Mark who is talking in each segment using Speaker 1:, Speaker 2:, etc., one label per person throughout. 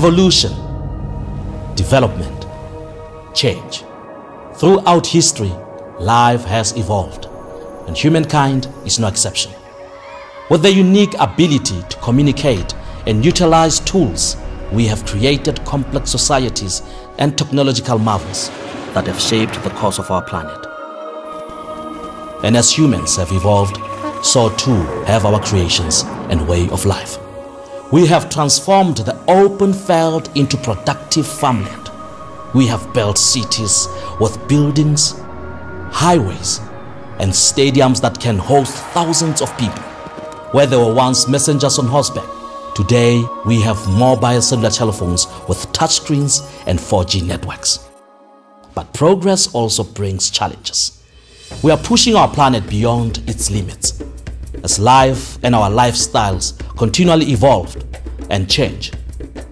Speaker 1: Evolution, development, change. Throughout history, life has evolved, and humankind is no exception. With the unique ability to communicate and utilize tools, we have created complex societies and technological marvels that have shaped the course of our planet. And as humans have evolved, so too have our creations and way of life. We have transformed the open field into productive farmland. We have built cities with buildings, highways, and stadiums that can host thousands of people. Where there were once messengers on horseback, today we have mobile cellular telephones with touchscreens and 4G networks. But progress also brings challenges. We are pushing our planet beyond its limits. As life and our lifestyles continually evolve and change,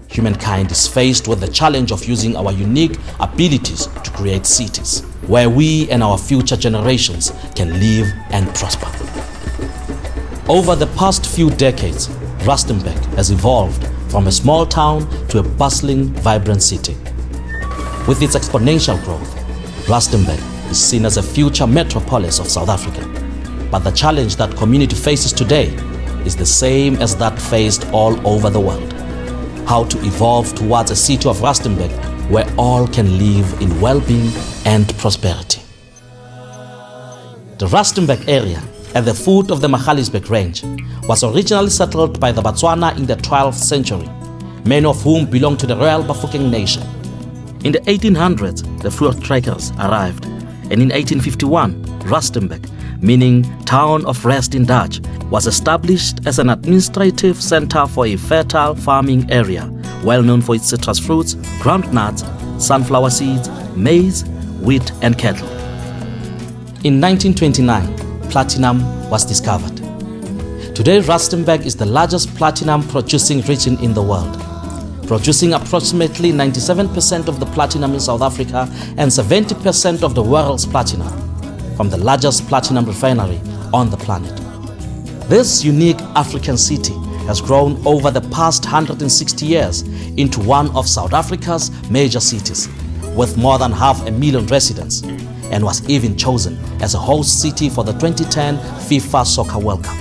Speaker 1: humankind is faced with the challenge of using our unique abilities to create cities where we and our future generations can live and prosper. Over the past few decades, Rustenburg has evolved from a small town to a bustling, vibrant city. With its exponential growth, Rustenburg is seen as a future metropolis of South Africa. But the challenge that community faces today is the same as that faced all over the world: how to evolve towards a city of Rustenburg where all can live in well-being and prosperity. The Rustenburg area at the foot of the Magaliesberg range was originally settled by the Botswana in the 12th century, many of whom belonged to the Royal Bafokeng nation. In the 1800s, the Voortrekkers arrived, and in 1851, Rustenburg, meaning town of rest in Dutch, was established as an administrative center for a fertile farming area, well known for its citrus fruits, groundnuts, sunflower seeds, maize, wheat, and cattle. In 1929, platinum was discovered. Today, Rustenburg is the largest platinum-producing region in the world, producing approximately 97% of the platinum in South Africa and 70% of the world's platinum, from the largest platinum refinery on the planet. This unique African city has grown over the past 160 years into one of South Africa's major cities, with more than 500,000 residents, and was even chosen as a host city for the 2010 FIFA Soccer World Cup.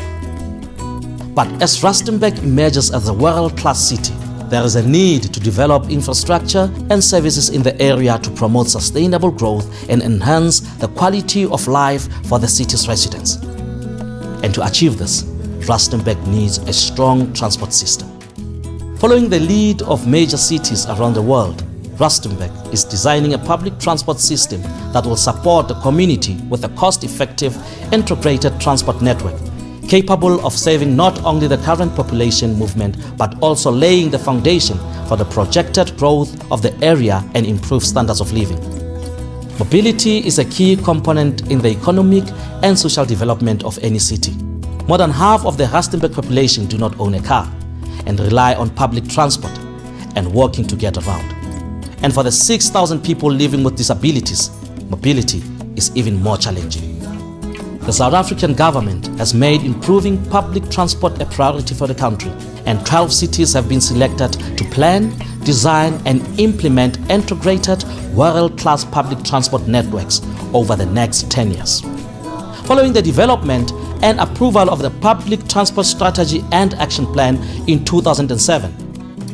Speaker 1: But as Rustenburg emerges as a world-class city, there is a need to develop infrastructure and services in the area to promote sustainable growth and enhance the quality of life for the city's residents. And to achieve this, Rustenburg needs a strong transport system. Following the lead of major cities around the world, Rustenburg is designing a public transport system that will support the community with a cost-effective, integrated transport network, capable of serving not only the current population movement, but also laying the foundation for the projected growth of the area and improved standards of living. Mobility is a key component in the economic and social development of any city. More than half of the Rustenburg population do not own a car and rely on public transport and walking to get around. And for the 6,000 people living with disabilities, mobility is even more challenging. The South African government has made improving public transport a priority for the country, and 12 cities have been selected to plan, design, and implement integrated world-class public transport networks over the next 10 years. Following the development and approval of the Public Transport Strategy and Action Plan in 2007,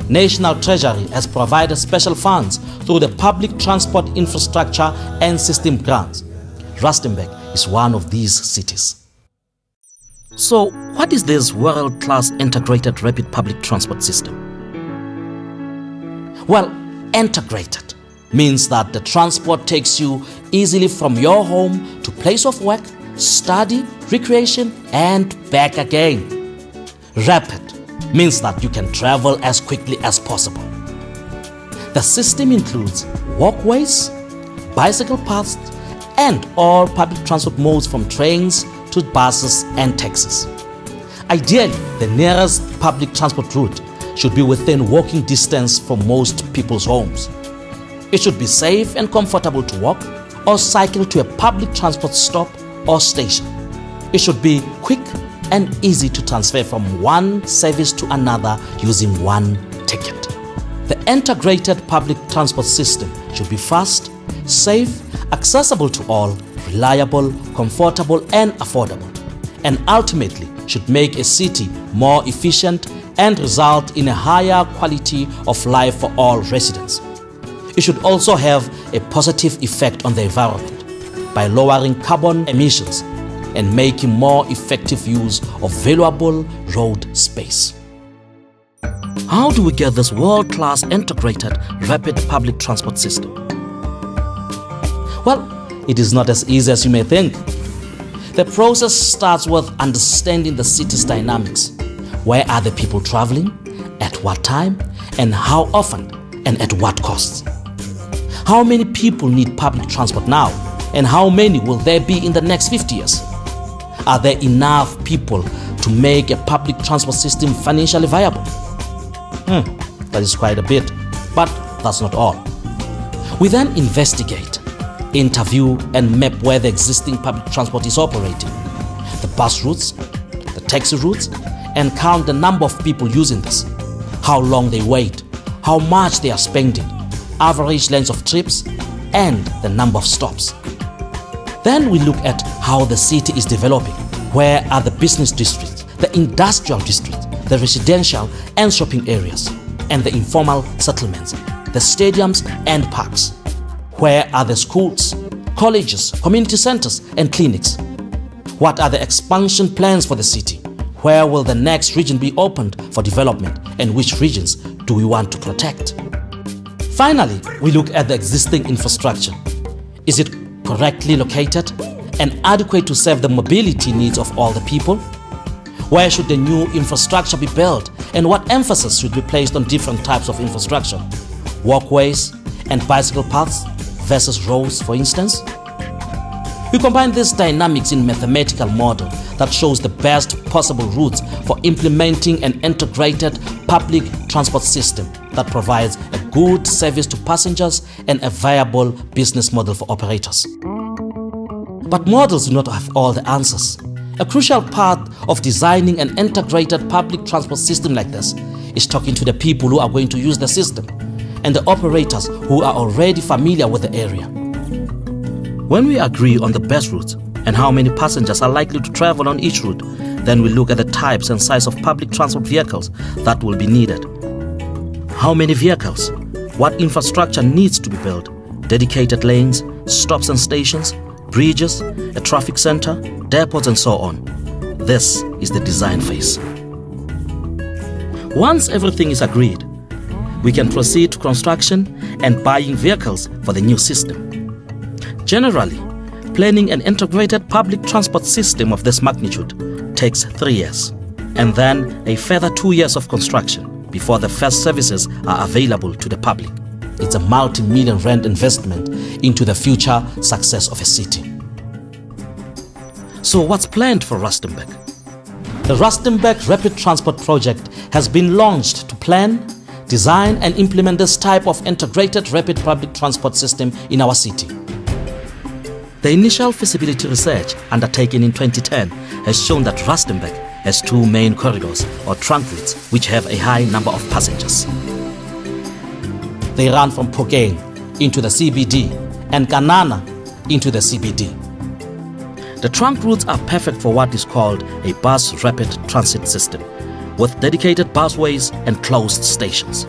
Speaker 1: National Treasury has provided special funds through the Public Transport Infrastructure and System Grants. Rustenburg is one of these cities. So, what is this world-class integrated rapid public transport system? Well, integrated means that the transport takes you easily from your home to place of work, study, recreation, and back again. Rapid means that you can travel as quickly as possible. The system includes walkways, bicycle paths, and all public transport modes from trains to buses and taxis. Ideally, the nearest public transport route should be within walking distance from most people's homes. It should be safe and comfortable to walk or cycle to a public transport stop or station. It should be quick and easy to transfer from one service to another using one ticket. The integrated public transport system should be fast, safe, accessible to all, reliable, comfortable and affordable, and ultimately should make a city more efficient and result in a higher quality of life for all residents. It should also have a positive effect on the environment by lowering carbon emissions and making more effective use of valuable road space. How do we get this world-class integrated rapid public transport system? Well, it is not as easy as you may think. The process starts with understanding the city's dynamics. Where are the people traveling, at what time, and how often, and at what costs? How many people need public transport now, and how many will there be in the next 50 years? Are there enough people to make a public transport system financially viable? That is quite a bit, but that's not all. We then investigate, interview and map where the existing public transport is operating, the bus routes, the taxi routes, and count the number of people using this, how long they wait, how much they are spending, average lengths of trips, and the number of stops. Then we look at how the city is developing. Where are the business districts, the industrial districts, the residential and shopping areas, and the informal settlements, the stadiums and parks? Where are the schools, colleges, community centers, and clinics? What are the expansion plans for the city? Where will the next region be opened for development, and which regions do we want to protect? Finally, we look at the existing infrastructure. Is it correctly located and adequate to serve the mobility needs of all the people? Where should the new infrastructure be built, and what emphasis should be placed on different types of infrastructure? Walkways and bicycle paths versus roads, for instance? We combine these dynamics in a mathematical model that shows the best possible routes for implementing an integrated public transport system that provides a good service to passengers and a viable business model for operators. But models do not have all the answers. A crucial part of designing an integrated public transport system like this is talking to the people who are going to use the system and the operators who are already familiar with the area. When we agree on the best routes and how many passengers are likely to travel on each route, then we look at the types and size of public transport vehicles that will be needed. How many vehicles? What infrastructure needs to be built? Dedicated lanes, stops and stations, bridges, a traffic center, depots and so on. This is the design phase. Once everything is agreed, we can proceed to construction and buying vehicles for the new system. Generally, planning an integrated public transport system of this magnitude takes 3 years, and then a further 2 years of construction before the first services are available to the public. It's a multi-million rand investment into the future success of a city. So what's planned for Rustenburg? The Rustenburg Rapid Transport project has been launched to plan, design and implement this type of integrated rapid public transport system in our city. The initial feasibility research undertaken in 2010 has shown that Rustenburg has 2 main corridors or trunk routes which have a high number of passengers. They run from Phokeng into the CBD and Kanana into the CBD. The trunk routes are perfect for what is called a bus rapid transit system, with dedicated busways and closed stations,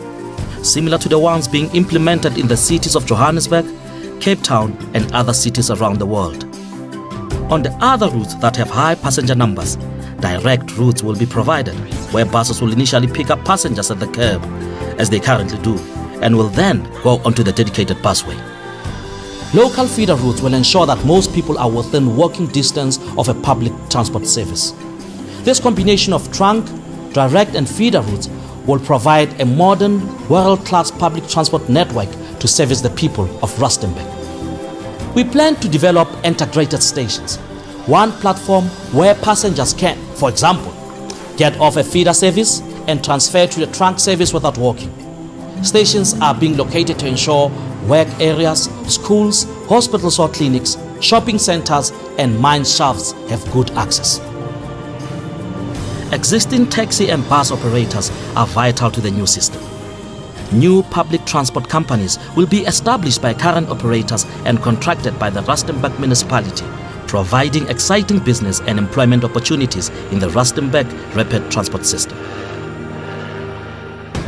Speaker 1: similar to the ones being implemented in the cities of Johannesburg, Cape Town and other cities around the world. On the other routes that have high passenger numbers, direct routes will be provided, where buses will initially pick up passengers at the curb, as they currently do, and will then go onto the dedicated busway. Local feeder routes will ensure that most people are within walking distance of a public transport service. This combination of trunk, direct and feeder routes will provide a modern, world-class public transport network to service the people of Rustenburg. We plan to develop integrated stations, one platform where passengers can, for example, get off a feeder service and transfer to the trunk service without walking. Stations are being located to ensure work areas, schools, hospitals or clinics, shopping centers and mine shafts have good access. Existing taxi and bus operators are vital to the new system. new public transport companies will be established by current operators and contracted by the Rustenburg municipality, providing exciting business and employment opportunities in the Rustenburg Rapid Transport system.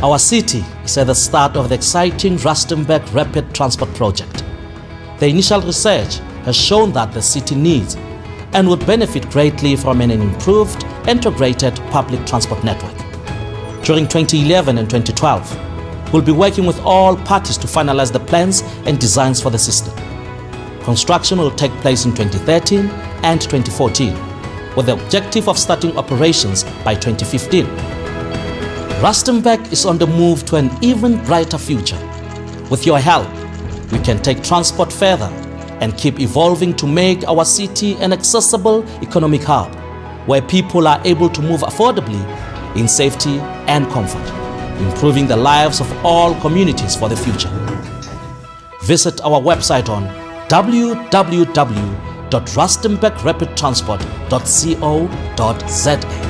Speaker 1: Our city is at the start of the exciting Rustenburg Rapid Transport project. The initial research has shown that the city needs and would benefit greatly from an improved, integrated public transport network. During 2011 and 2012, we'll be working with all parties to finalize the plans and designs for the system. Construction will take place in 2013 and 2014, with the objective of starting operations by 2015. Rustenburg is on the move to an even brighter future. With your help, we can take transport further and keep evolving to make our city an accessible economic hub where people are able to move affordably in safety and comfort, improving the lives of all communities for the future. Visit our website on www.rustenburgrapidtransport.co.za.